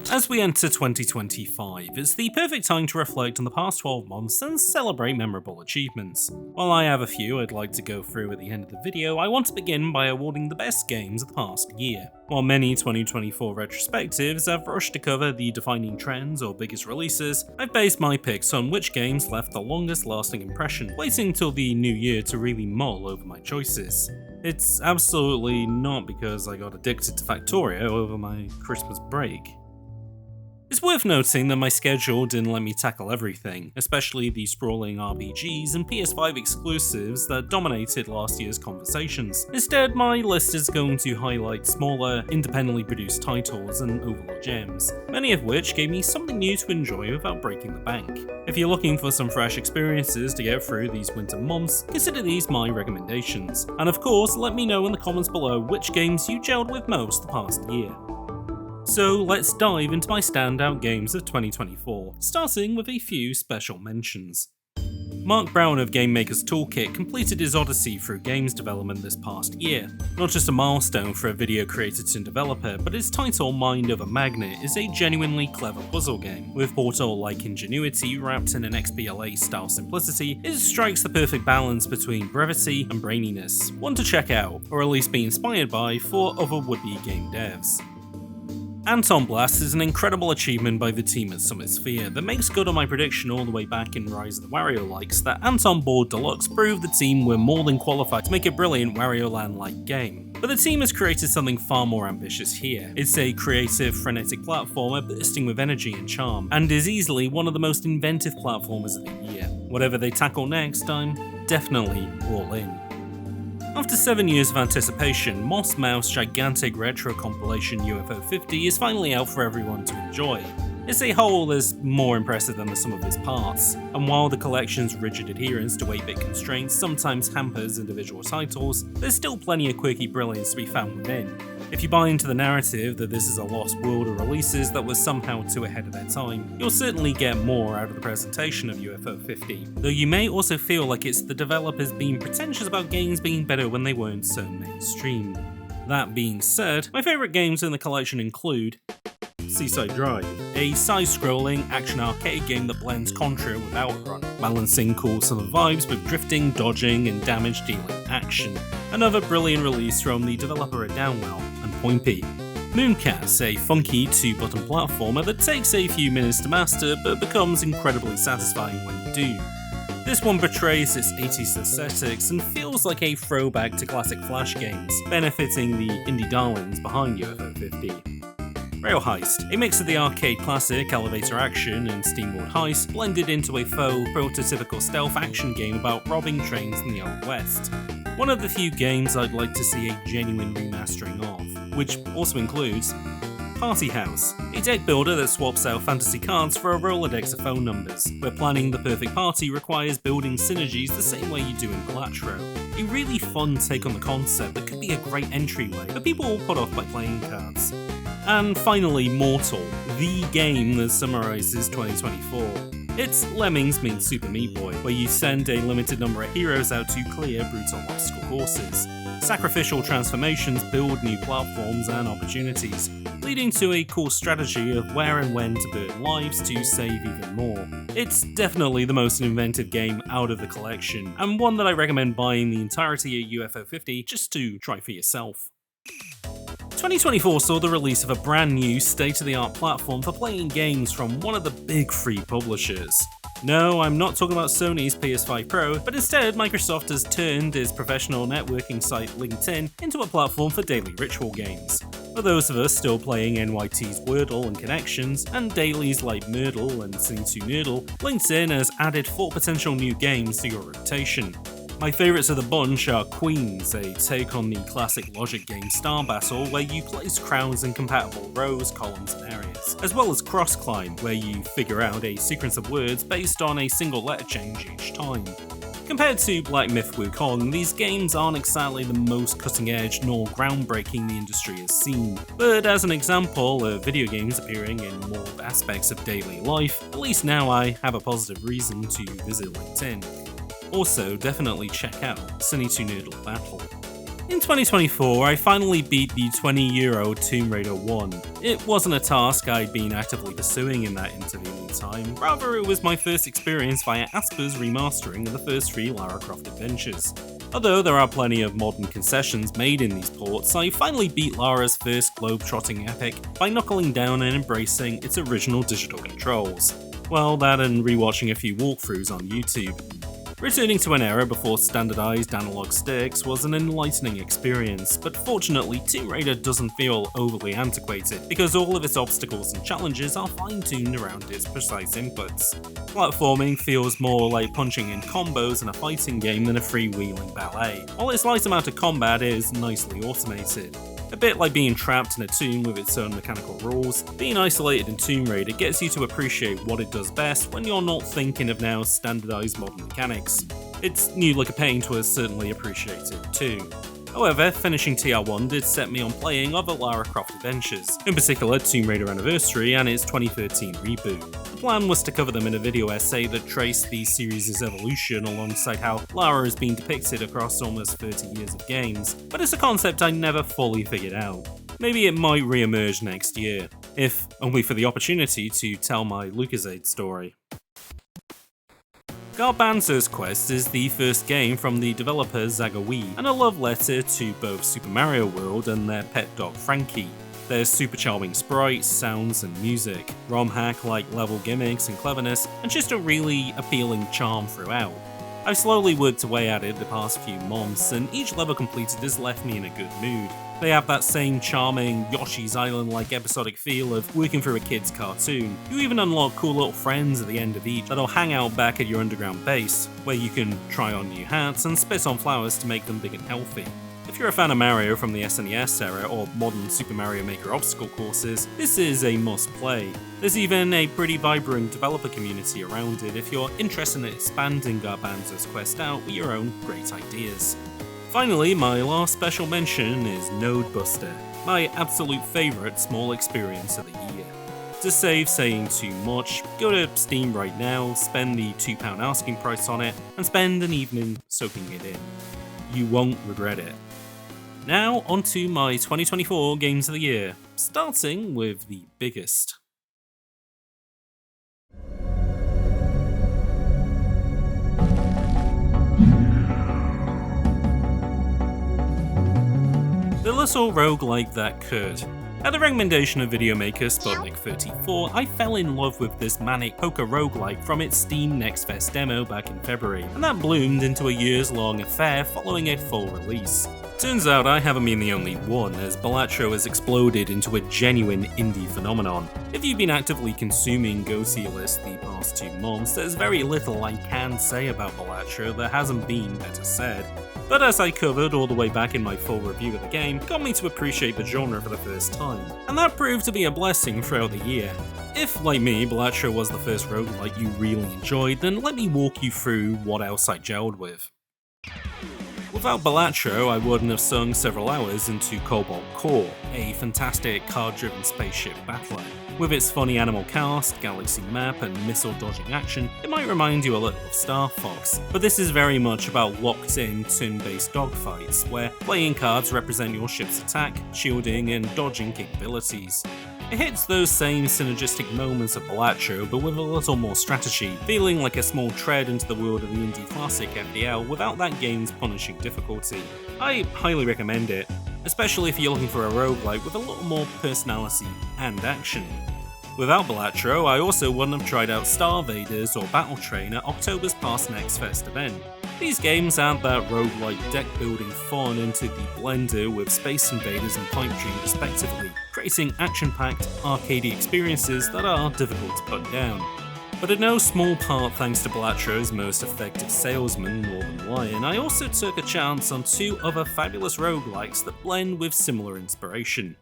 As we enter 2025, it's the perfect time to reflect on the past 12 months and celebrate memorable achievements. While I have a few I'd like to go through at the end of the video, I want to begin by awarding the best games of the past year. While many 2024 retrospectives have rushed to cover the defining trends or biggest releases, I've based my picks on which games left the longest lasting impression, waiting until the new year to really mull over my choices. It's absolutely not because I got addicted to Factorio over my Christmas break. It's worth noting that my schedule didn't let me tackle everything, especially the sprawling RPGs and PS5 exclusives that dominated last year's conversations. Instead, my list is going to highlight smaller, independently produced titles and overlooked gems, many of which gave me something new to enjoy without breaking the bank. If you're looking for some fresh experiences to get through these winter months, consider these my recommendations. And of course, let me know in the comments below which games you gelled with most the past year. So let's dive into my standout games of 2024, starting with a few special mentions. Mark Brown of Game Maker's Toolkit completed his odyssey through games development this past year. Not just a milestone for a video creator to developer, but his title Mind Over Magnet is a genuinely clever puzzle game. With Portal-like ingenuity wrapped in an XBLA-style simplicity, it strikes the perfect balance between brevity and braininess. One to check out, or at least be inspired by, for other would-be game devs. Anton Blast is an incredible achievement by the team at Summit Sphere that makes good on my prediction all the way back in Rise of the Wario Likes that Anton Board Deluxe proved the team were more than qualified to make a brilliant Wario Land-like game. But the team has created something far more ambitious here. It's a creative, frenetic platformer bursting with energy and charm, and is easily one of the most inventive platformers of the year. Whatever they tackle next, I'm definitely all in. After 7 years of anticipation, Moss Mouth's gigantic retro compilation UFO 50 is finally out for everyone to enjoy. As a whole is more impressive than the sum of its parts, and while the collection's rigid adherence to 8-bit constraints sometimes hampers individual titles, there's still plenty of quirky brilliance to be found within. If you buy into the narrative that this is a lost world of releases that were somehow too ahead of their time, you'll certainly get more out of the presentation of UFO 50, though you may also feel like it's the developers being pretentious about games being better when they weren't so mainstream. That being said, my favourite games in the collection include Seaside Drive, a side-scrolling action arcade game that blends Contra with Outrun, balancing cool summer vibes with drifting, dodging, and damage-dealing action. Another brilliant release from the developer at Downwell and Point P. Mooncats, a funky 2-button platformer that takes a few minutes to master but becomes incredibly satisfying when you do. This one portrays its 80s aesthetics and feels like a throwback to classic Flash games, benefiting the indie darlings behind UFO 50. Rail Heist, a mix of the arcade classic elevator action and steamboat heist blended into a faux, prototypical stealth action game about robbing trains in the Old West. One of the few games I'd like to see a genuine remastering of, which also includes Party House, a deck builder that swaps out fantasy cards for a Rolodex of phone numbers, where planning the perfect party requires building synergies the same way you do in Collateral. A really fun take on the concept that could be a great entryway that people will put off by playing cards. And finally, Mortal, the game that summarizes 2024. It's Lemmings meets Super Meat Boy, where you send a limited number of heroes out to clear brutal obstacle courses. Sacrificial transformations build new platforms and opportunities, leading to a cool strategy of where and when to burn lives to save even more. It's definitely the most inventive game out of the collection, and one that I recommend buying the entirety of UFO 50 just to try for yourself. 2024 saw the release of a brand new state-of-the-art platform for playing games from one of the big three publishers. No, I'm not talking about Sony's PS5 Pro, but instead Microsoft has turned its professional networking site LinkedIn into a platform for daily ritual games. For those of us still playing NYT's Wordle and Connections, and dailies like Myrtle and Sing to Noodle, LinkedIn has added 4 potential new games to your rotation. My favourites of the bunch are Queens, a take on the classic logic game Star Battle where you place crowns in compatible rows, columns and areas, as well as Cross Climb where you figure out a sequence of words based on a single letter change each time. Compared to Black Myth Wukong, these games aren't exactly the most cutting edge nor groundbreaking the industry has seen, but as an example of video games appearing in more aspects of daily life, at least now I have a positive reason to visit LinkedIn. Also, definitely check out Sunny to Noodle Battle. In 2024, I finally beat the 20-year-old Tomb Raider 1. It wasn't a task I'd been actively pursuing in that intervening time, rather it was my first experience via Asper's remastering of the first 3 Lara Croft adventures. Although there are plenty of modern concessions made in these ports, I finally beat Lara's first globe-trotting epic by knuckling down and embracing its original digital controls. Well, that and rewatching a few walkthroughs on YouTube. Returning to an era before standardized analog sticks was an enlightening experience, but fortunately Tomb Raider doesn't feel overly antiquated because all of its obstacles and challenges are fine-tuned around its precise inputs. Platforming feels more like punching in combos in a fighting game than a freewheeling ballet, while its light amount of combat is nicely automated. A bit like being trapped in a tomb with its own mechanical rules, being isolated in Tomb Raider gets you to appreciate what it does best when you're not thinking of now standardized modern mechanics. Its new look of paint was certainly appreciated too. However, finishing TR1 did set me on playing other Lara Croft adventures, in particular Tomb Raider Anniversary and its 2013 reboot. The plan was to cover them in a video essay that traced the series' evolution alongside how Lara has been depicted across almost 30 years of games, but it's a concept I never fully figured out. Maybe it might re-emerge next year, if only for the opportunity to tell my Lucasade story. Garbanzo's Quest is the first game from the developer Zagawi, and a love letter to both Super Mario World and their pet dog Frankie. There's super charming sprites, sounds and music, ROM hack-like level gimmicks and cleverness, and just a really appealing charm throughout. I've slowly worked away at it the past few months, and each level completed has left me in a good mood. They have that same charming Yoshi's Island-like episodic feel of working through a kid's cartoon. You even unlock cool little friends at the end of each that'll hang out back at your underground base, where you can try on new hats and spit on flowers to make them big and healthy. If you're a fan of Mario from the SNES era or modern Super Mario Maker obstacle courses, this is a must-play. There's even a pretty vibrant developer community around it if you're interested in expanding Garbanzo's Quest out with your own great ideas. Finally, my last special mention is Node Buster, my absolute favourite small experience of the year. To save saying too much, go to Steam right now, spend the £2 asking price on it, and spend an evening soaking it in. You won't regret it. Now onto my 2024 Games of the Year, starting with the biggest. The little roguelike that could. At the recommendation of videomaker Sputnik34, I fell in love with this manic poker roguelike from its Steam Next Fest demo back in February, and that bloomed into a years-long affair following a full release. Turns out I haven't been the only one, as Balatro has exploded into a genuine indie phenomenon. If you've been actively consuming GOTY list the past 2 months, there's very little I can say about Balatro that hasn't been better said. But as I covered all the way back in my full review of the game, it got me to appreciate the genre for the first time, and that proved to be a blessing throughout the year. If, like me, Balatro was the first roguelike you really enjoyed, then let me walk you through what else I gelled with. Without Balatro, I wouldn't have sunk several hours into Cobalt Core, a fantastic card-driven spaceship battler. With its funny animal cast, galaxy map, and missile-dodging action, it might remind you a little of Star Fox, but this is very much about locked-in, turn-based dogfights, where playing cards represent your ship's attack, shielding, and dodging capabilities. It hits those same synergistic moments of Balatro, but with a little more strategy, feeling like a small tread into the world of the indie classic FDL without that game's punishing difficulty. I highly recommend it, especially if you're looking for a roguelike with a little more personality and action. Without Balatro, I also wouldn't have tried out Star Vaders or Battle Train at October's past Next Fest event. These games add that roguelike deck-building fun into the blender with Space Invaders and Pipe Dream respectively, creating action-packed, arcadey experiences that are difficult to put down. But in no small part thanks to Balatro's most effective salesman, Northern Lion, I also took a chance on 2 other fabulous roguelikes that blend with similar inspiration.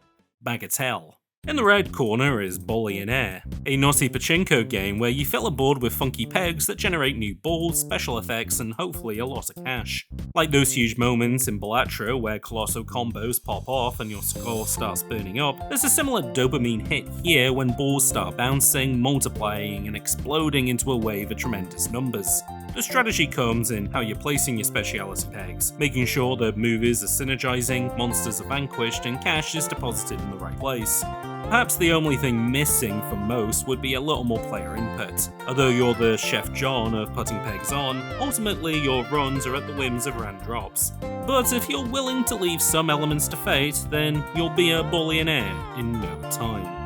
Bagatelle. In the red corner is Bolly in Air, a naughty pachinko game where you fill a board with funky pegs that generate new balls, special effects, and hopefully a lot of cash. Like those huge moments in Balatro where colossal combos pop off and your score starts burning up, there's a similar dopamine hit here when balls start bouncing, multiplying, and exploding into a wave of tremendous numbers. The strategy comes in how you're placing your speciality pegs, making sure that movies are synergizing, monsters are vanquished, and cash is deposited in the right place. Perhaps the only thing missing for most would be a little more player input. Although you're the Chef John of putting pegs on, ultimately your runs are at the whims of random drops. But if you're willing to leave some elements to fate, then you'll be a billionaire in no time.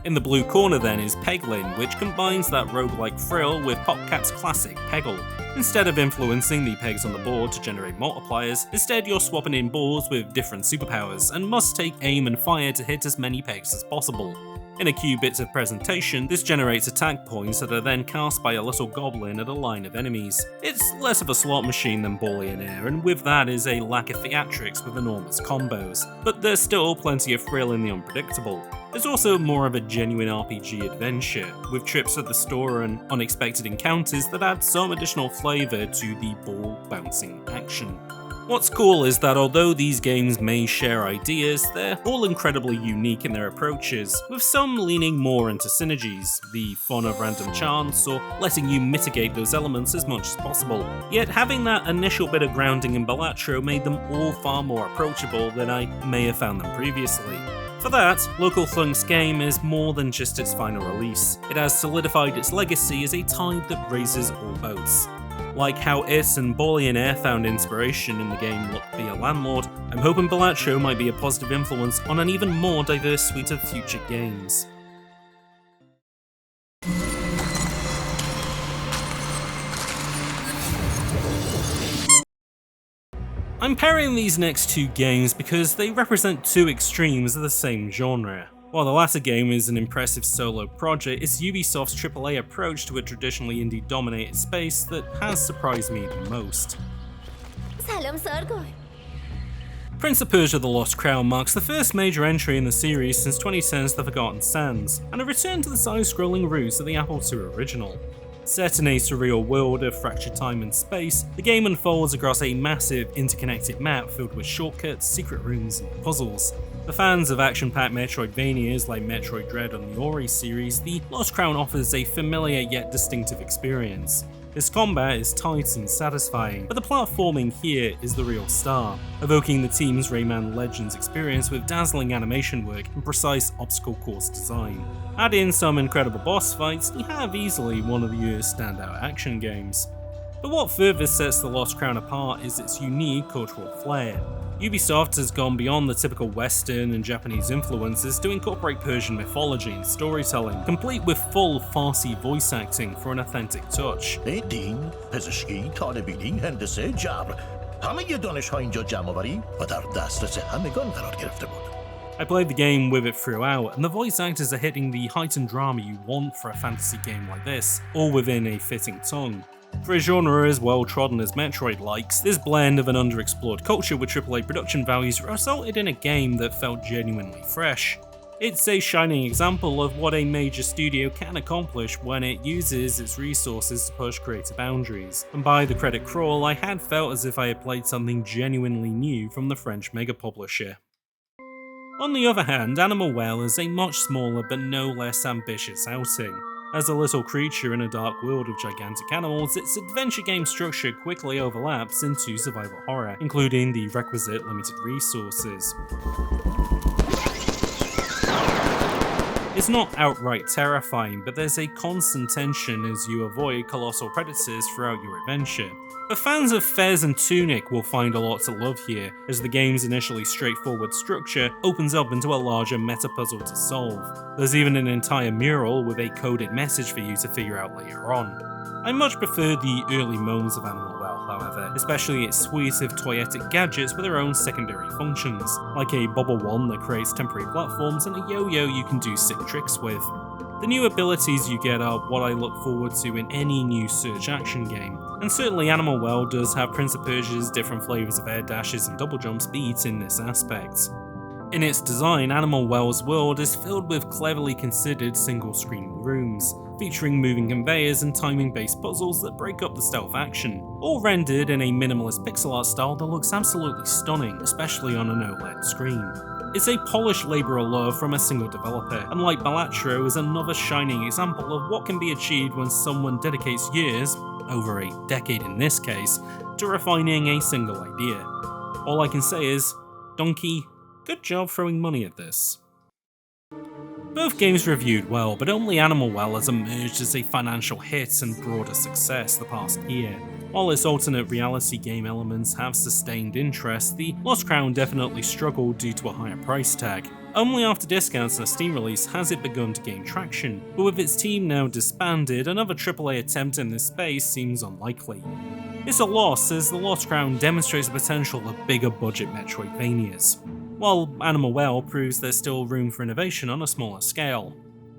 In the blue corner then is Peglin, which combines that roguelike thrill with PopCap's classic Peggle. Instead of influencing the pegs on the board to generate multipliers, instead you're swapping in balls with different superpowers and must take aim and fire to hit as many pegs as possible. In a few bits of presentation, this generates attack points that are then cast by a little goblin at a line of enemies. It's less of a slot machine than Billionaire, and with that is a lack of theatrics with enormous combos, but there's still plenty of thrill in the unpredictable. There's also more of a genuine RPG adventure, with trips to the store and unexpected encounters that add some additional flavour to the ball bouncing action. What's cool is that although these games may share ideas, they're all incredibly unique in their approaches, with some leaning more into synergies, the fun of random chance, or letting you mitigate those elements as much as possible. Yet having that initial bit of grounding in Balatro made them all far more approachable than I may have found them previously. For that, Local Thunk's game is more than just its final release. It has solidified its legacy as a tide that raises all boats. Like how it and Billionaire found inspiration in the game Luck Be a Landlord, I'm hoping Balatro might be a positive influence on an even more diverse suite of future games. I'm pairing these next two games because they represent two extremes of the same genre. While the latter game is an impressive solo project, it's Ubisoft's AAA approach to a traditionally indie-dominated space that has surprised me the most. Prince of Persia: The Lost Crown marks the first major entry in the series since 2010's The Forgotten Sands, and a return to the side-scrolling roots of the Apple II original. Set in a surreal world of fractured time and space, the game unfolds across a massive, interconnected map filled with shortcuts, secret rooms, and puzzles. For fans of action-packed Metroidvanias like Metroid Dread and the Ori series, The Lost Crown offers a familiar yet distinctive experience. Its combat is tight and satisfying, but the platforming here is the real star, evoking the team's Rayman Legends experience with dazzling animation work and precise obstacle course design. Add in some incredible boss fights, you have easily one of the year's standout action games. But what further sets The Lost Crown apart is its unique cultural flair. Ubisoft has gone beyond the typical Western and Japanese influences to incorporate Persian mythology and storytelling, complete with full Farsi voice acting for an authentic touch. I played the game with it throughout, and the voice actors are hitting the heightened drama you want for a fantasy game like this, all within a fitting tongue. For a genre as well trodden as Metroid likes, this blend of an underexplored culture with AAA production values resulted in a game that felt genuinely fresh. It's a shining example of what a major studio can accomplish when it uses its resources to push creative boundaries, and by the credit crawl I had felt as if I had played something genuinely new from the French mega publisher. On the other hand, Animal Well is a much smaller but no less ambitious outing. As a little creature in a dark world of gigantic animals, its adventure game structure quickly overlaps into survival horror, including the requisite limited resources. It's not outright terrifying, but there's a constant tension as you avoid colossal predators throughout your adventure. The fans of Fez and Tunic will find a lot to love here, as the game's initially straightforward structure opens up into a larger meta-puzzle to solve. There's even an entire mural with a coded message for you to figure out later on. I much prefer the early moments of Animal Well, however, especially its suite of toyetic gadgets with their own secondary functions, like a bubble wand that creates temporary platforms and a yo-yo you can do sick tricks with. The new abilities you get are what I look forward to in any new search action game, and certainly Animal Well does have Prince of Persia's different flavours of air dashes and double jumps beat in this aspect. In its design, Animal Well's world is filled with cleverly considered single-screen rooms, featuring moving conveyors and timing-based puzzles that break up the stealth action, all rendered in a minimalist pixel art style that looks absolutely stunning, especially on an OLED screen. It's a polished labour of love from a single developer, and like Balatro is another shining example of what can be achieved when someone dedicates years, over a decade in this case, to refining a single idea. All I can say is, Donkey, good job throwing money at this. Both games reviewed well, but only Animal Well has emerged as a financial hit and broader success the past year. While its alternate reality game elements have sustained interest, the Lost Crown definitely struggled due to a higher price tag. Only after discounts and a Steam release has it begun to gain traction, but with its team now disbanded, another AAA attempt in this space seems unlikely. It's a loss, as the Lost Crown demonstrates the potential of bigger budget Metroidvanias, while Animal Well proves there's still room for innovation on a smaller scale.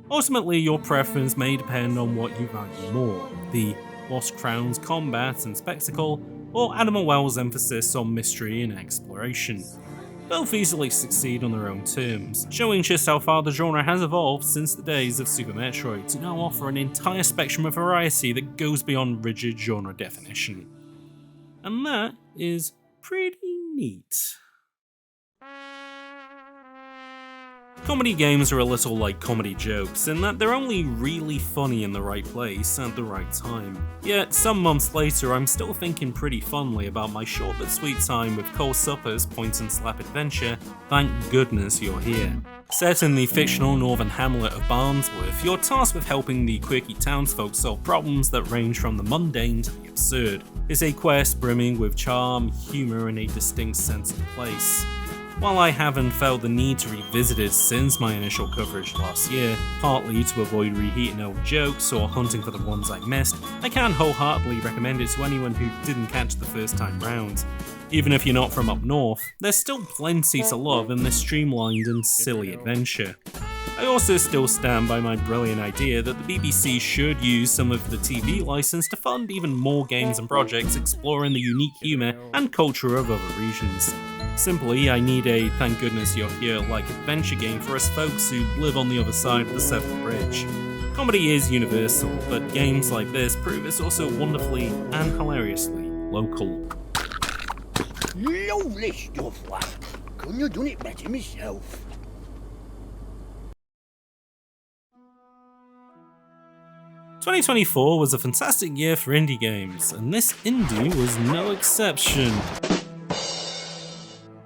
Ultimately, your preference may depend on what you value more, the Lost Crown's combat and spectacle, or Animal Well's emphasis on mystery and exploration. Both easily succeed on their own terms, showing just how far the genre has evolved since the days of Super Metroid to now offer an entire spectrum of variety that goes beyond rigid genre definition. And that is pretty neat. Comedy games are a little like comedy jokes in that they're only really funny in the right place at the right time. Yet some months later I'm still thinking pretty fondly about my short but sweet time with Cole Supper's point and slap adventure, Thank Goodness You're Here. Set in the fictional northern hamlet of Barnsworth, you're tasked with helping the quirky townsfolk solve problems that range from the mundane to the absurd. It's a quest brimming with charm, humour and a distinct sense of place. While I haven't felt the need to revisit it since my initial coverage last year, partly to avoid reheating old jokes or hunting for the ones I missed, I can wholeheartedly recommend it to anyone who didn't catch the first time round. Even if you're not from up north, there's still plenty to love in this streamlined and silly adventure. I also still stand by my brilliant idea that the BBC should use some of the TV license to fund even more games and projects exploring the unique humour and culture of other regions. Simply, I need a Thank Goodness You're Here-like adventure game for us folks who live on the other side of the Severn Bridge. Comedy is universal, but games like this prove it's also wonderfully and hilariously local. Lovely stuff, lad. Couldn't have done it better myself. "2024 was a fantastic year for indie games, and this Indy was no exception.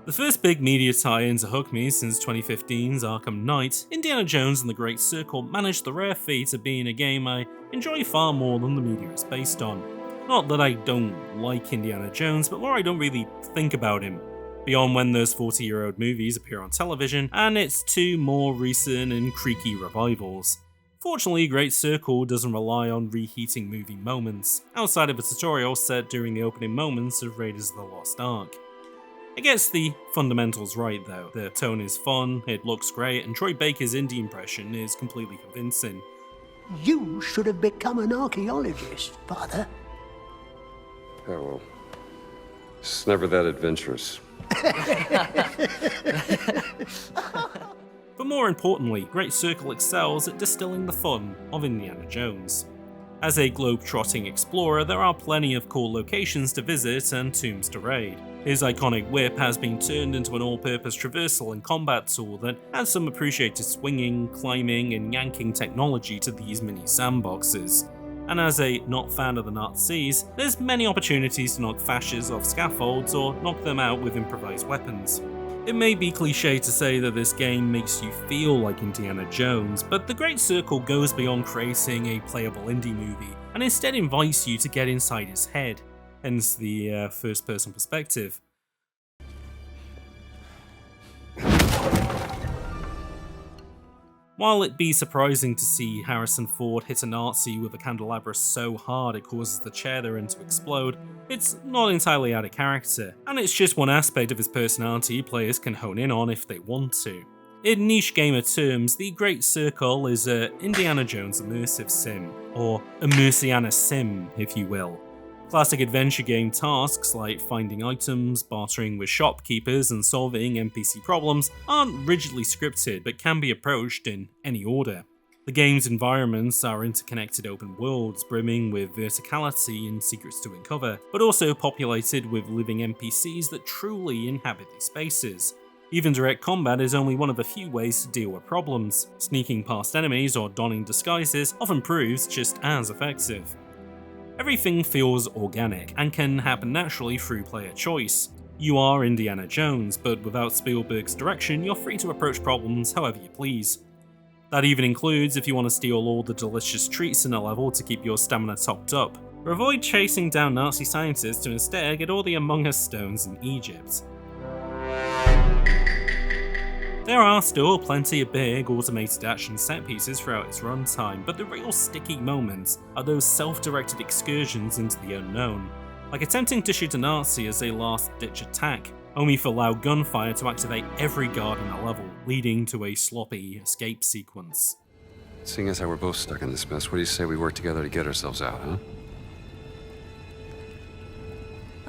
The first big media tie-in to hook me since 2015's Arkham Knight, Indiana Jones and the Great Circle managed the rare feat of being a game I enjoy far more than the media is based on. Not that I don't like Indiana Jones, but more I don't really think about him, beyond when those 40-year-old movies appear on television, and its two more recent and creaky revivals. Fortunately, Great Circle doesn't rely on reheating movie moments, outside of a tutorial set during the opening moments of Raiders of the Lost Ark. It gets the fundamentals right though. The tone is fun, it looks great, and Troy Baker's indie impression is completely convincing. You should have become an archaeologist, Father. Yeah, well, it's never that adventurous. But more importantly, Great Circle excels at distilling the fun of Indiana Jones. As a globe-trotting explorer, there are plenty of cool locations to visit and tombs to raid. His iconic whip has been turned into an all-purpose traversal and combat tool that adds some appreciated swinging, climbing, and yanking technology to these mini sandboxes. And as a not fan of the Nazis, there's many opportunities to knock fascists off scaffolds or knock them out with improvised weapons. It may be cliche to say that this game makes you feel like Indiana Jones, but The Great Circle goes beyond creating a playable indie movie, and instead invites you to get inside his head, hence the first-person perspective. While it be surprising to see Harrison Ford hit a Nazi with a candelabra so hard it causes the chair they're in to explode, it's not entirely out of character, and it's just one aspect of his personality players can hone in on if they want to. In niche gamer terms, The Great Circle is a Indiana Jones immersive sim, or a Merciana sim, if you will. Classic adventure game tasks like finding items, bartering with shopkeepers, and solving NPC problems aren't rigidly scripted but can be approached in any order. The game's environments are interconnected open worlds brimming with verticality and secrets to uncover, but also populated with living NPCs that truly inhabit these spaces. Even direct combat is only one of a few ways to deal with problems. Sneaking past enemies or donning disguises often proves just as effective. Everything feels organic and can happen naturally through player choice. You are Indiana Jones, but without Spielberg's direction, you're free to approach problems however you please. That even includes if you want to steal all the delicious treats in a level to keep your stamina topped up, or avoid chasing down Nazi scientists to instead get all the Among Us stones in Egypt. There are still plenty of big, automated action set pieces throughout its runtime, but the real sticky moments are those self-directed excursions into the unknown, like attempting to shoot a Nazi as a last-ditch attack, only for loud gunfire to activate every guard in a level, leading to a sloppy escape sequence. Seeing as how we're both stuck in this mess, what do you say we work together to get ourselves out, huh?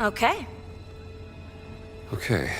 Okay. Okay.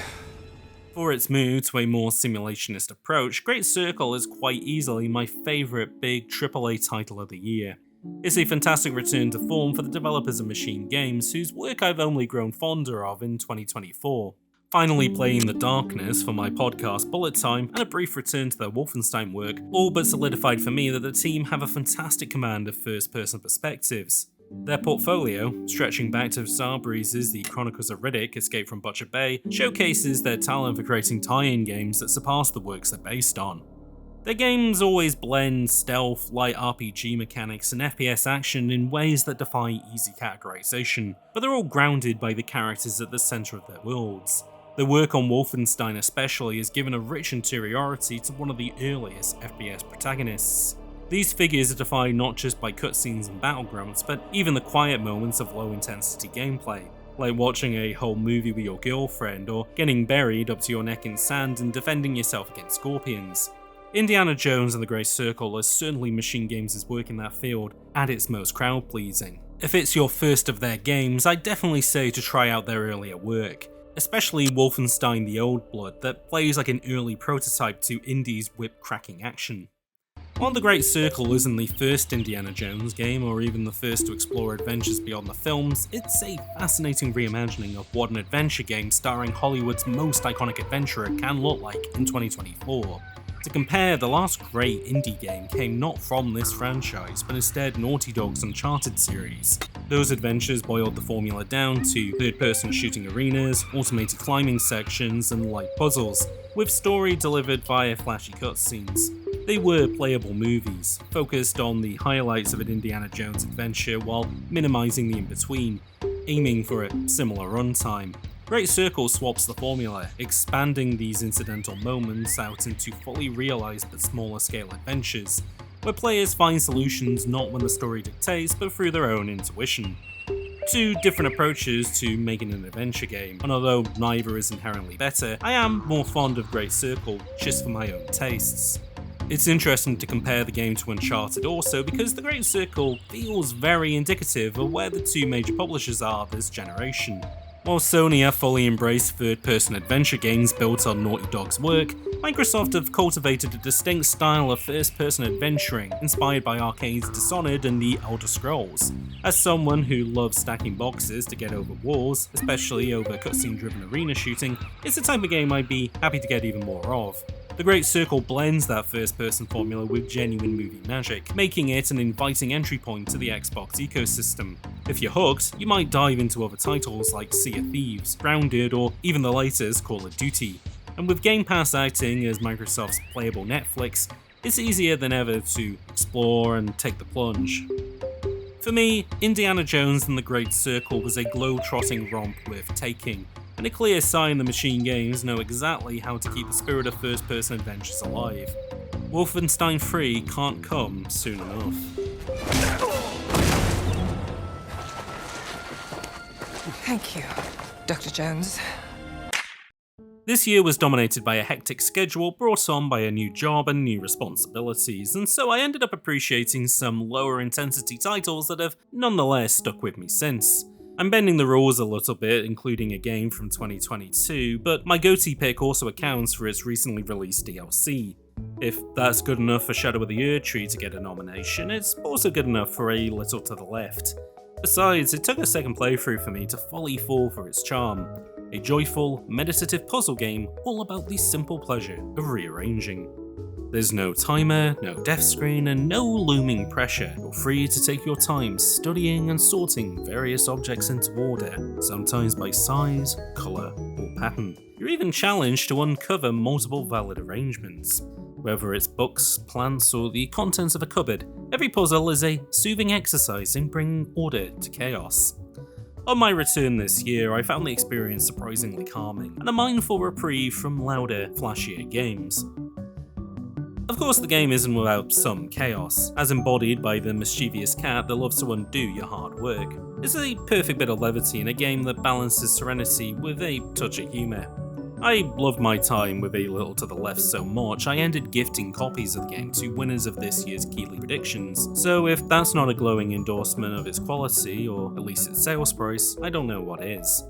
For its move to a more simulationist approach, Great Circle is quite easily my favourite big AAA title of the year. It's a fantastic return to form for the developers of Machine Games, whose work I've only grown fonder of in 2024. Finally playing The Darkness for my podcast Bullet Time, and a brief return to their Wolfenstein work, all but solidified for me that the team have a fantastic command of first-person perspectives. Their portfolio, stretching back to Starbreeze's The Chronicles of Riddick: Escape from Butcher Bay, showcases their talent for creating tie-in games that surpass the works they're based on. Their games always blend stealth, light RPG mechanics, and FPS action in ways that defy easy categorization, but they're all grounded by the characters at the center of their worlds. Their work on Wolfenstein especially has given a rich interiority to one of the earliest FPS protagonists. These figures are defined not just by cutscenes and battlegrounds, but even the quiet moments of low-intensity gameplay, like watching a whole movie with your girlfriend, or getting buried up to your neck in sand and defending yourself against scorpions. Indiana Jones and the Great Circle are certainly Machine Games' work in that field, at its most crowd-pleasing. If it's your first of their games, I'd definitely say to try out their earlier work, especially Wolfenstein: The Old Blood, that plays like an early prototype to Indy's whip-cracking action. While The Great Circle isn't the first Indiana Jones game, or even the first to explore adventures beyond the films, it's a fascinating reimagining of what an adventure game starring Hollywood's most iconic adventurer can look like in 2024. To compare, the last great indie game came not from this franchise, but instead Naughty Dog's Uncharted series. Those adventures boiled the formula down to third-person shooting arenas, automated climbing sections, and light puzzles, with story delivered via flashy cutscenes. They were playable movies, focused on the highlights of an Indiana Jones adventure while minimizing the in-between, aiming for a similar runtime. Great Circle swaps the formula, expanding these incidental moments out into fully realized but smaller scale adventures, where players find solutions not when the story dictates but through their own intuition. Two different approaches to making an adventure game, and although neither is inherently better, I am more fond of Great Circle just for my own tastes. It's interesting to compare the game to Uncharted also because The Great Circle feels very indicative of where the two major publishers are this generation. While Sony have fully embraced third-person adventure games built on Naughty Dog's work, Microsoft have cultivated a distinct style of first-person adventuring inspired by arcade's Dishonored and The Elder Scrolls. As someone who loves stacking boxes to get over walls, especially over cutscene-driven arena shooting, it's the type of game I'd be happy to get even more of. The Great Circle blends that first-person formula with genuine movie magic, making it an inviting entry point to the Xbox ecosystem. If you're hooked, you might dive into other titles like Sea of Thieves, Grounded, or even the latest Call of Duty. And with Game Pass acting as Microsoft's playable Netflix, it's easier than ever to explore and take the plunge. For me, Indiana Jones and the Great Circle was a globe-trotting romp worth taking, and a clear sign the Machine Games know exactly how to keep the spirit of first-person adventures alive. Wolfenstein 3 can't come soon enough. Thank you, Dr. Jones. This year was dominated by a hectic schedule brought on by a new job and new responsibilities, and so I ended up appreciating some lower intensity titles that have nonetheless stuck with me since. I'm bending the rules a little bit, including a game from 2022, but my go-to pick also accounts for its recently released DLC. If that's good enough for Shadow of the Erdtree to get a nomination, it's also good enough for A Little to the Left. Besides, it took a second playthrough for me to fully fall for its charm. A joyful, meditative puzzle game all about the simple pleasure of rearranging. There's no timer, no death screen, and no looming pressure. You're free to take your time studying and sorting various objects into order, sometimes by size, colour, or pattern. You're even challenged to uncover multiple valid arrangements. Whether it's books, plants, or the contents of a cupboard, every puzzle is a soothing exercise in bringing order to chaos. On my return this year, I found the experience surprisingly calming, and a mindful reprieve from louder, flashier games. Of course, the game isn't without some chaos, as embodied by the mischievous cat that loves to undo your hard work. It's a perfect bit of levity in a game that balances serenity with a touch of humour. I loved my time with A Little to the Left so much, I ended gifting copies of the game to winners of this year's Keighley predictions, so if that's not a glowing endorsement of its quality, or at least its sales price, I don't know what is.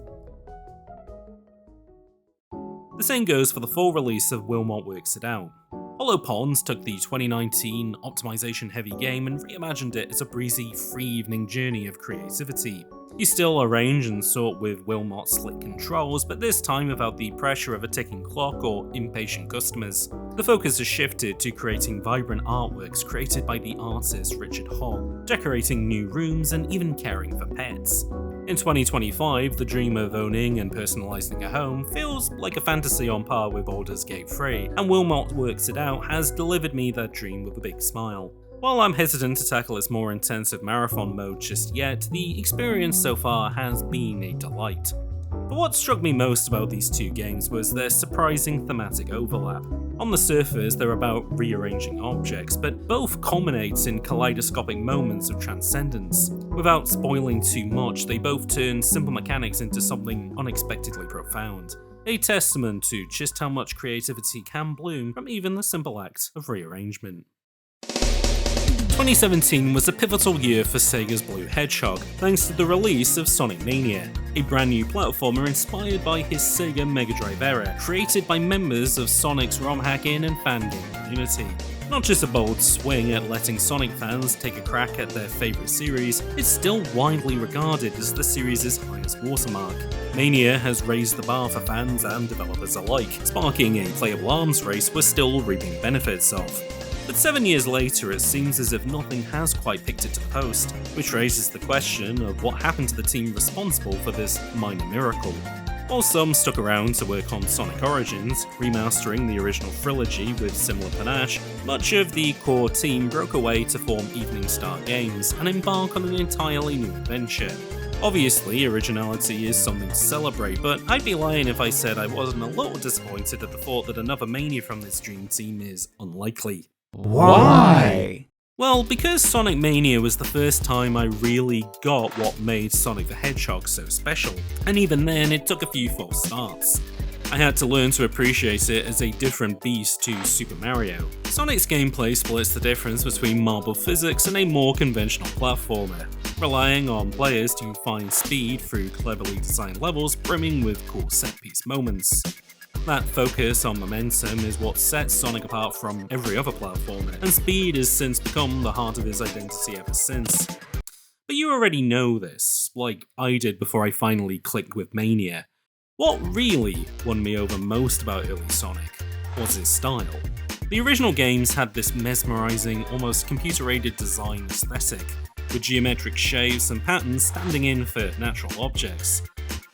The same goes for the full release of Wilmot Works It Out. Hollow Ponds took the 2019 optimization-heavy game and reimagined it as a breezy, free evening journey of creativity. You still arrange and sort with Wilmot's slick controls, but this time without the pressure of a ticking clock or impatient customers. The focus has shifted to creating vibrant artworks created by the artist Richard Hall, decorating new rooms and even caring for pets. In 2025, the dream of owning and personalising a home feels like a fantasy on par with Baldur's Gate 3, and Wilmot Works It Out has delivered me that dream with a big smile. While I'm hesitant to tackle its more intensive marathon mode just yet, the experience so far has been a delight. But what struck me most about these two games was their surprising thematic overlap. On the surface, they're about rearranging objects, but both culminate in kaleidoscopic moments of transcendence. Without spoiling too much, they both turn simple mechanics into something unexpectedly profound. A testament to just how much creativity can bloom from even the simple act of rearrangement. 2017 was a pivotal year for Sega's Blue Hedgehog, thanks to the release of Sonic Mania, a brand new platformer inspired by his Sega Mega Drive era, created by members of Sonic's ROM hacking and fan game community. Not just a bold swing at letting Sonic fans take a crack at their favourite series, it's still widely regarded as the series' highest watermark. Mania has raised the bar for fans and developers alike, sparking a playable arms race we're still reaping benefits of. But 7 years later, it seems as if nothing has quite picked it to the post, which raises the question of what happened to the team responsible for this minor miracle. While some stuck around to work on Sonic Origins, remastering the original trilogy with similar panache, much of the core team broke away to form Evening Star Games and embark on an entirely new adventure. Obviously, originality is something to celebrate, but I'd be lying if I said I wasn't a little disappointed at the thought that another Mania from this dream team is unlikely. Why? Well, because Sonic Mania was the first time I really got what made Sonic the Hedgehog so special, and even then it took a few false starts. I had to learn to appreciate it as a different beast to Super Mario. Sonic's gameplay splits the difference between marble physics and a more conventional platformer, relying on players to find speed through cleverly designed levels brimming with cool set-piece moments. That focus on momentum is what sets Sonic apart from every other platformer, and speed has since become the heart of his identity ever since. But you already know this, like I did before I finally clicked with Mania. What really won me over most about early Sonic was his style. The original games had this mesmerizing, almost computer-aided design aesthetic, with geometric shapes and patterns standing in for natural objects.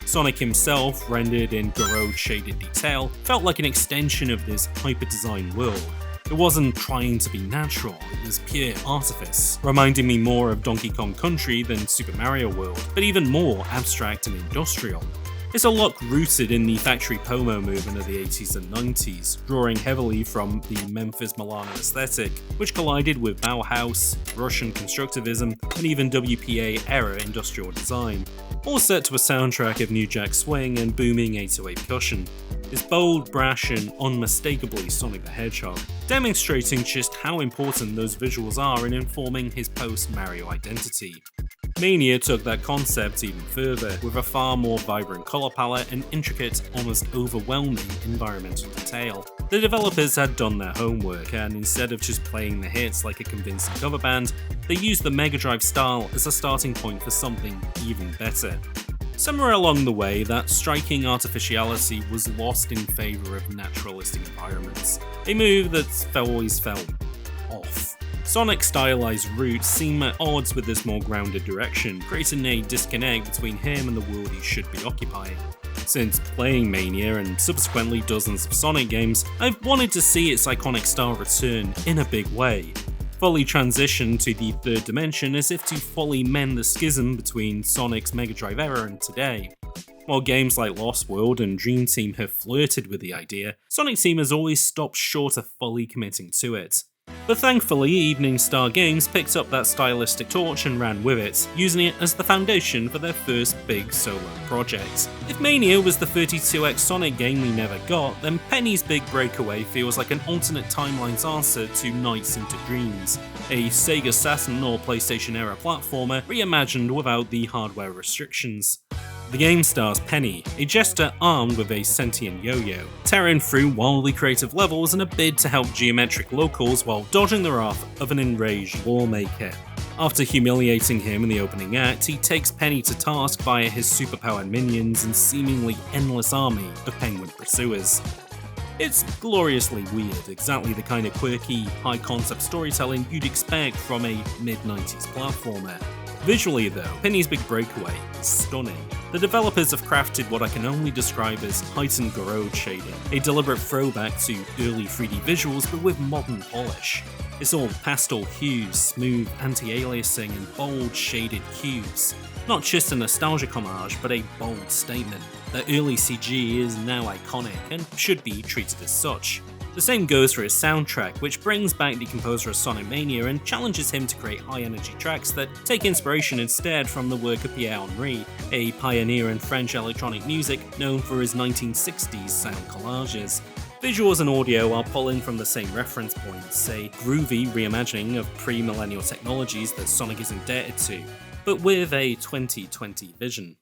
Sonic himself, rendered in Garode shaded detail, felt like an extension of this hyper-designed world. It wasn't trying to be natural, it was pure artifice, reminding me more of Donkey Kong Country than Super Mario World, but even more abstract and industrial. It's a look rooted in the factory Pomo movement of the 80s and 90s, drawing heavily from the Memphis Milano aesthetic, which collided with Bauhaus, Russian constructivism, and even WPA-era industrial design, all set to a soundtrack of New Jack Swing and booming 808 percussion. It's bold, brash, and unmistakably Sonic the Hedgehog, demonstrating just how important those visuals are in informing his post-Mario identity. Mania took that concept even further, with a far more vibrant colour palette and intricate, almost overwhelming environmental detail. The developers had done their homework, and instead of just playing the hits like a convincing cover band, they used the Mega Drive style as a starting point for something even better. Somewhere along the way, that striking artificiality was lost in favour of naturalistic environments, a move that always felt off. Sonic's stylized roots seem at odds with this more grounded direction, creating a disconnect between him and the world he should be occupying. Since playing Mania and subsequently dozens of Sonic games, I've wanted to see its iconic style return in a big way. Fully transition to the third dimension as if to fully mend the schism between Sonic's Mega Drive era and today. While games like Lost World and Dream Team have flirted with the idea, Sonic Team has always stopped short of fully committing to it. But thankfully, Evening Star Games picked up that stylistic torch and ran with it, using it as the foundation for their first big solo project. If Mania was the 32X Sonic game we never got, then Penny's Big Breakaway feels like an alternate timeline's answer to Nights into Dreams, a Sega Saturn or PlayStation era platformer reimagined without the hardware restrictions. The game stars Penny, a jester armed with a sentient yo-yo, tearing through wildly creative levels in a bid to help geometric locals while dodging the wrath of an enraged lawmaker. After humiliating him in the opening act, he takes Penny to task via his superpowered minions and seemingly endless army of penguin pursuers. It's gloriously weird, exactly the kind of quirky, high-concept storytelling you'd expect from a mid-90s platformer. Visually though, Penny's Big Breakaway is stunning. The developers have crafted what I can only describe as heightened garage shading, a deliberate throwback to early 3D visuals but with modern polish. It's all pastel hues, smooth anti-aliasing and bold shaded hues. Not just a nostalgic homage, but a bold statement that early CG is now iconic and should be treated as such. The same goes for his soundtrack, which brings back the composer of Sonic Mania and challenges him to create high-energy tracks that take inspiration instead from the work of Pierre Henry, a pioneer in French electronic music known for his 1960s sound collages. Visuals and audio are pulling from the same reference points, a groovy reimagining of pre-millennial technologies that Sonic is indebted to, but with a 2020 vision.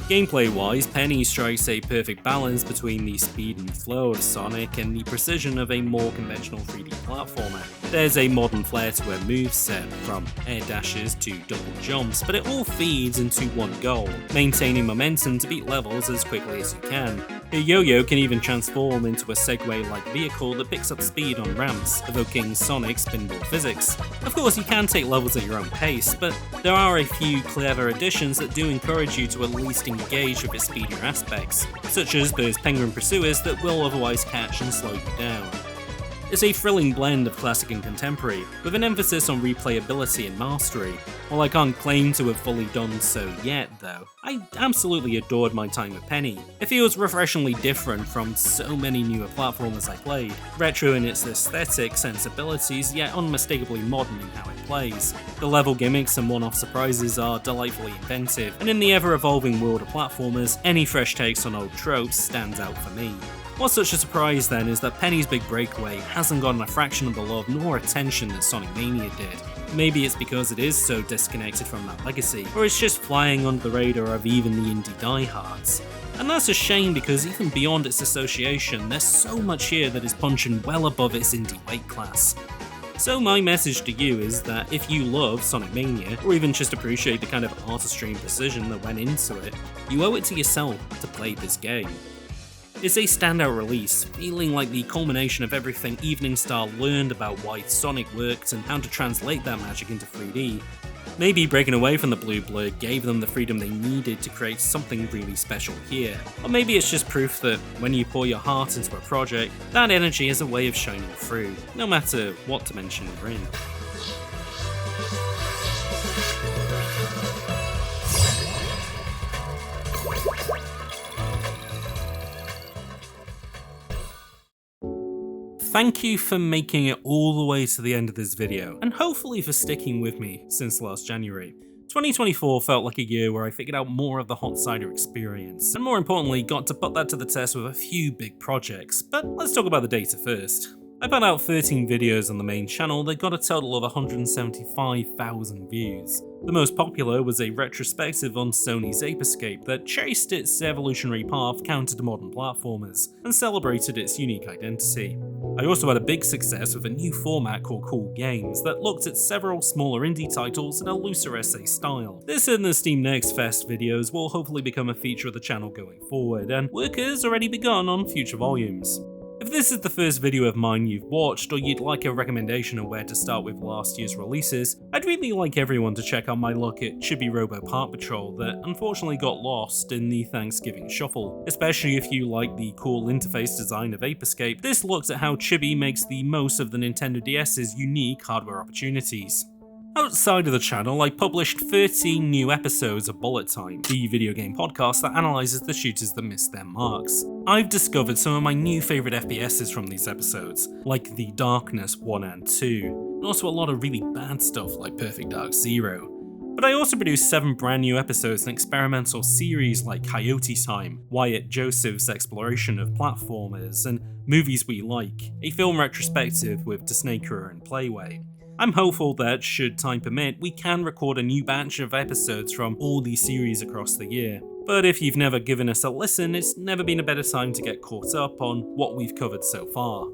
Gameplay-wise, Penny strikes a perfect balance between the speed and flow of Sonic and the precision of a more conventional 3D platformer. There's a modern flair to her moveset, from air dashes to double jumps, but it all feeds into one goal, maintaining momentum to beat levels as quickly as you can. Her yo-yo can even transform into a Segway-like vehicle that picks up speed on ramps, evoking Sonic's pinball physics. Of course, you can take levels at your own pace, but there are a few clever additions that do encourage you to at least engage with its speedier aspects, such as those penguin pursuers that will otherwise catch and slow you down. It's a thrilling blend of classic and contemporary, with an emphasis on replayability and mastery. While I can't claim to have fully done so yet though, I absolutely adored my time with Penny. It feels refreshingly different from so many newer platformers I played, retro in its aesthetic sensibilities yet unmistakably modern in how it plays. The level gimmicks and one-off surprises are delightfully inventive, and in the ever-evolving world of platformers, any fresh takes on old tropes stands out for me. What's such a surprise then is that Penny's Big Breakaway hasn't gotten a fraction of the love nor attention that Sonic Mania did. Maybe it's because it is so disconnected from that legacy, or it's just flying under the radar of even the indie diehards. And that's a shame because even beyond its association, there's so much here that is punching well above its indie weight class. So my message to you is that if you love Sonic Mania, or even just appreciate the kind of artistry and precision that went into it, you owe it to yourself to play this game. It's a standout release, feeling like the culmination of everything Evening Star learned about why Sonic worked and how to translate that magic into 3D. Maybe breaking away from the blue blur gave them the freedom they needed to create something really special here. Or maybe it's just proof that when you pour your heart into a project, that energy has a way of shining through, no matter what dimension you're in. Thank you for making it all the way to the end of this video, and hopefully for sticking with me since last January. 2024 felt like a year where I figured out more of the hotcyder experience, and more importantly got to put that to the test with a few big projects, but let's talk about the data first. I put out 13 videos on the main channel that got a total of 175,000 views. The most popular was a retrospective on Sony's Ape Escape that traced its evolutionary path counter to modern platformers and celebrated its unique identity. I also had a big success with a new format called Cool Games that looked at several smaller indie titles in a looser essay style. This and the Steam Next Fest videos will hopefully become a feature of the channel going forward, and work has already begun on future volumes. If this is the first video of mine you've watched, or you'd like a recommendation on where to start with last year's releases, I'd really like everyone to check out my look at Chibi Robo Park Patrol that unfortunately got lost in the Thanksgiving shuffle. Especially if you like the cool interface design of Ape Escape, this looks at how Chibi makes the most of the Nintendo DS's unique hardware opportunities. Outside of the channel, I published 13 new episodes of Bullet Time, the video game podcast that analyses the shooters that missed their marks. I've discovered some of my new favourite FPSs from these episodes, like The Darkness 1 and 2, and also a lot of really bad stuff like Perfect Dark Zero. But I also produced 7 brand new episodes in experimental series like Coyote Time, Wyatt Joseph's exploration of platformers, and Movies We Like, a film retrospective with Disneycura and Playway. I'm hopeful that, should time permit, we can record a new batch of episodes from all these series across the year. But if you've never given us a listen, it's never been a better time to get caught up on what we've covered so far.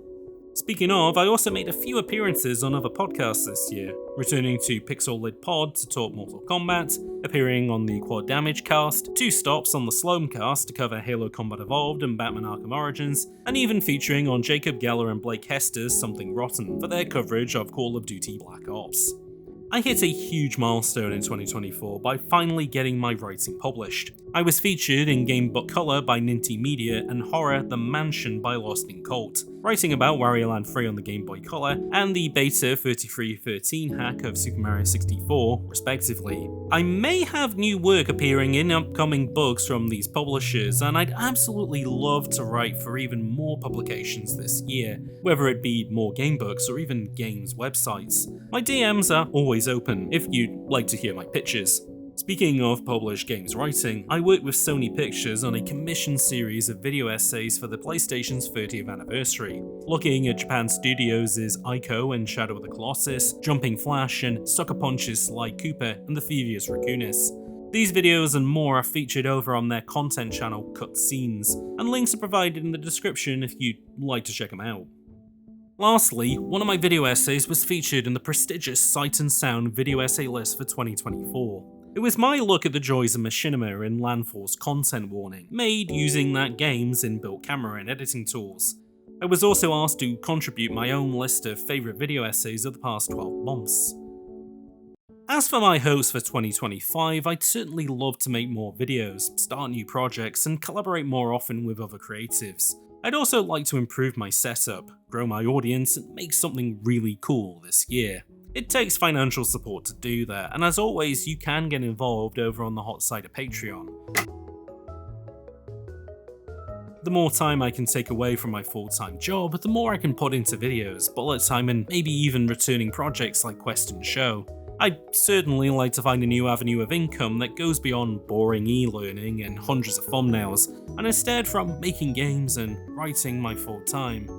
Speaking of, I also made a few appearances on other podcasts this year, returning to Pixel Lid Pod to talk Mortal Kombat, appearing on the Quad Damage cast, 2 stops on the Sloam cast to cover Halo Combat Evolved and Batman Arkham Origins, and even featuring on Jacob Geller and Blake Hester's Something Rotten for their coverage of Call of Duty Black Ops. I hit a huge milestone in 2024 by finally getting my writing published. I was featured in Game Book Color by Ninty Media and Horror The Mansion by Lost in Cult, writing about Wario Land 3 on the Game Boy Color and the beta 3313 hack of Super Mario 64, respectively. I may have new work appearing in upcoming books from these publishers, and I'd absolutely love to write for even more publications this year, whether it be more game books or even games websites. My DMs are always open if you'd like to hear my pitches. Speaking of published games writing, I worked with Sony Pictures on a commissioned series of video essays for the PlayStation's 30th anniversary, looking at Japan Studios' Ico and Shadow of the Colossus, Jumping Flash, and Sucker Punch's Sly Cooper and the Thievius Raccoonus. These videos and more are featured over on their content channel Cut Scenes, and links are provided in the description if you'd like to check them out. Lastly, one of my video essays was featured in the prestigious Sight and Sound video essay list for 2024. It was my look at the joys of machinima in Landfall's content warning, made using that game's inbuilt camera and editing tools. I was also asked to contribute my own list of favourite video essays of the past 12 months. As for my hopes for 2025, I'd certainly love to make more videos, start new projects, and collaborate more often with other creatives. I'd also like to improve my setup, grow my audience, and make something really cool this year. It takes financial support to do that, and as always, you can get involved over on the hotcyder Patreon. The more time I can take away from my full-time job, the more I can put into videos, bullet time, and maybe even returning projects like Quest and Show. I'd certainly like to find a new avenue of income that goes beyond boring e-learning and hundreds of thumbnails, and instead from making games and writing my full time.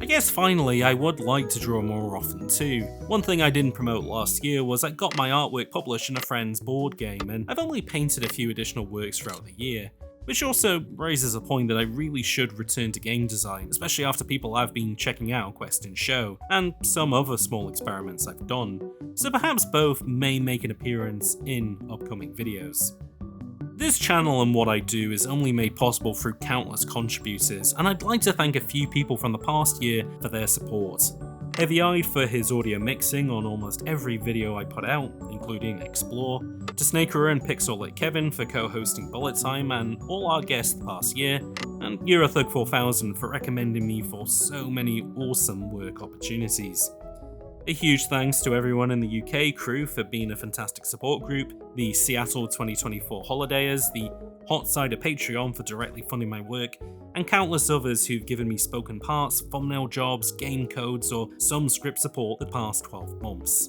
I guess finally, I would like to draw more often too. One thing I didn't promote last year was I got my artwork published in a friend's board game, and I've only painted a few additional works throughout the year. Which also raises a point that I really should return to game design, especially after people have been checking out Quest and Show, and some other small experiments I've done, so perhaps both may make an appearance in upcoming videos. This channel and what I do is only made possible through countless contributors, and I'd like to thank a few people from the past year for their support. Heavy-Eyed for his audio mixing on almost every video I put out, including Explore, Disneycura and Pixel Kevin for co-hosting Bullet Time and all our guests the past year, and Eurothug4000 for recommending me for so many awesome work opportunities. A huge thanks to everyone in the UK crew for being a fantastic support group, the Seattle 2024 Holidayers, the hotcyder Patreon for directly funding my work, and countless others who've given me spoken parts, thumbnail jobs, game codes, or some script support the past 12 months.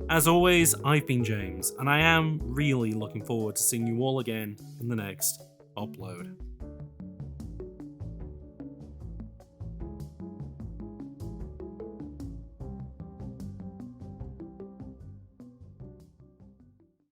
As always, I've been James, and I am really looking forward to seeing you all again in the next upload.